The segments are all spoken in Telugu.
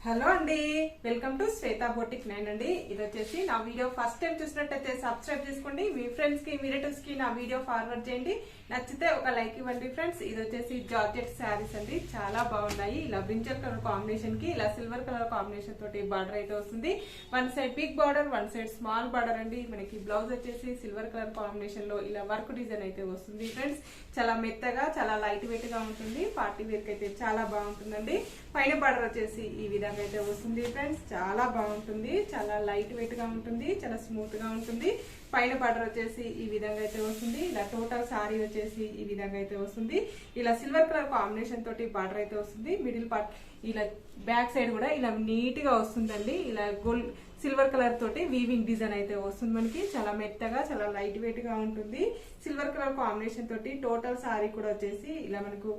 హలో అండి, వెల్కమ్ టు శ్వేత బొటిక్ 9 అండి. ఇది వచ్చేసి నా వీడియో ఫస్ట్ టైం చూసినట్టయితే సబ్స్క్రైబ్ చేసుకోండి. మీ ఫ్రెండ్స్ కి రిలేటివ్స్ కి నా వీడియో ఫార్వర్డ్ చేయండి. నచ్చితే ఒక లైక్ ఇవ్వండి ఫ్రెండ్స్. ఇది వచ్చేసి జార్జెట్ శారీస్ అండి, చాలా బాగున్నాయి. ఇలా బ్రింజల్ కలర్ కాంబినేషన్ కి ఇలా సిల్వర్ కలర్ కాంబినేషన్ తోటి బార్డర్ అయితే వస్తుంది. One side big border, one side small border అండి. మనకి బ్లౌజ్ వచ్చేసి సిల్వర్ కలర్ కాంబినేషన్ లో ఇలా వర్క్ డిజైన్ అయితే వస్తుంది ఫ్రెండ్స్. చాలా మెత్తగా, చాలా లైట్ వెయిట్ గా ఉంటుంది. పార్టీ వేర్ కి అయితే చాలా బాగుంటుందండి. పైన బార్డర్ వచ్చేసి ఈ విధంగా అయితే వస్తుంది ఫ్రెండ్స్. చాలా బాగుంటుంది, చాలా లైట్ వెయిట్ గా ఉంటుంది, చాలా స్మూత్ గా ఉంటుంది. పైన బార్డర్ వచ్చేసి ఈ విధంగా అయితే వస్తుంది. ఇలా టోటల్ సారీ వచ్చేసి ఈ విధంగా అయితే వస్తుంది. ఇలా సిల్వర్ కలర్ కాంబినేషన్ తోటి బార్డర్ అయితే వస్తుంది. మిడిల్ పార్ట్ ఇలా బ్యాక్ సైడ్ కూడా ఇలా నీట్ గా వస్తుందండి. ఇలా గోల్డ్ సిల్వర్ కలర్ తోటి వీవింగ్ డిజైన్ అయితే వస్తుంది. మనకి చాలా మెత్తగా, చాలా లైట్ వెయిట్ గా ఉంటుంది. సిల్వర్ కలర్ కాంబినేషన్ తోటి టోటల్ సారీ కూడా వచ్చేసి ఇలా మనకు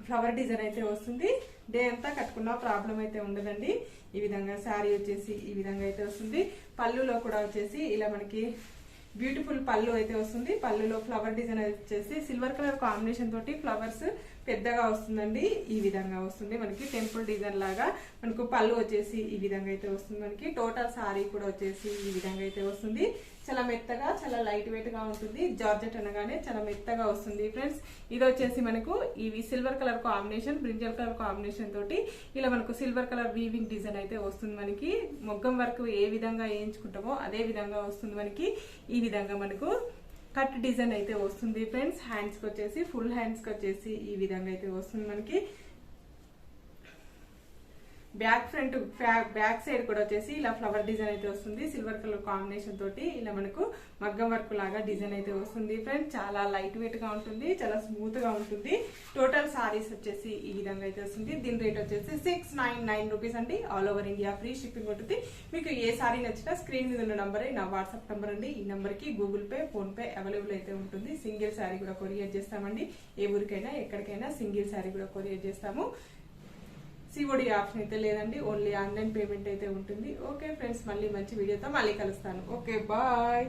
ఫ్లవర్ డిజైన్ అయితే వస్తుంది. డే అంతా కట్టుకున్న ప్రాబ్లం అయితే ఉండదండి. ఈ విధంగా శారీ వచ్చేసి ఈ విధంగా అయితే వస్తుంది. పళ్ళులో కూడా వచ్చేసి ఇలా మనకి బ్యూటిఫుల్ పళ్ళు అయితే వస్తుంది. పళ్ళులో ఫ్లవర్ డిజైన్ వచ్చేసి సిల్వర్ కలర్ కాంబినేషన్ తోటి ఫ్లవర్స్ పెద్దగా వస్తుందండి. ఈ విధంగా వస్తుంది మనకి టెంపుల్ డిజైన్ లాగా. మనకు పళ్ళు వచ్చేసి ఈ విధంగా అయితే వస్తుంది. మనకి టోటల్ సారీ కూడా వచ్చేసి ఈ విధంగా అయితే వస్తుంది. చాలా మెత్తగా, చాలా లైట్ వెయిట్ గా ఉంటుంది. జార్జెట్ అనగానే చాలా మెత్తగా వస్తుంది ఫ్రెండ్స్. ఇది వచ్చేసి మనకు ఇవి silver colour combination, brinjal colour combination తోటి ఇలా మనకు సిల్వర్ కలర్ వీవింగ్ డిజైన్ అయితే వస్తుంది. మనకి మొగ్గం వరకు ఏ విధంగా వేయించుకుంటామో అదే విధంగా వస్తుంది. మనకి ఈ విధంగా మనకు కట్ డిజైన్ అయితే వస్తుంది ఫ్రెండ్స్. హ్యాండ్స్ కి వచ్చేసి ఫుల్ హ్యాండ్స్ కి వచ్చేసి ఈ విధంగా అయితే వస్తుంది. మనకి బ్యాక్ సైడ్ కూడా వచ్చేసి ఇలా ఫ్లవర్ డిజైన్ అయితే వస్తుంది. సిల్వర్ కలర్ కాంబినేషన్ తోటి ఇలా మనకు మగ్గం వర్క్ లాగా డిజైన్ అయితే వస్తుంది ఫ్రెండ్స్. చాలా లైట్ వెయిట్ గా ఉంటుంది, చాలా స్మూత్ గా ఉంటుంది. టోటల్ సారీస్ వచ్చేసి ఈ విధంగా అయితే వస్తుంది. దీని రేట్ వచ్చేసి 699 రూపీస్ అండి. All over India free shipping ఉంటుంది. మీకు ఏ సారీ నచ్చినా స్క్రీన్ మీద ఉన్న నంబరే నా వాట్సాప్ నంబర్ అండి. ఈ నంబర్ కి Google pay, phone pay available అయితే ఉంటుంది. సింగిల్ సారీ కూడా కొరియర్ చేస్తామండి. ఏ ఊరికైనా ఎక్కడికైనా సింగిల్ సారీ కూడా కొరియర్ చేస్తాము. సిఓడి ఆప్షన్ అయితే లేదండి, ఓన్లీ ఆన్లైన్ పేమెంట్ అయితే ఉంటుంది. ఓకే ఫ్రెండ్స్, మళ్ళీ మంచి వీడియోతో మళ్ళీ కలుస్తాను. Okay, bye.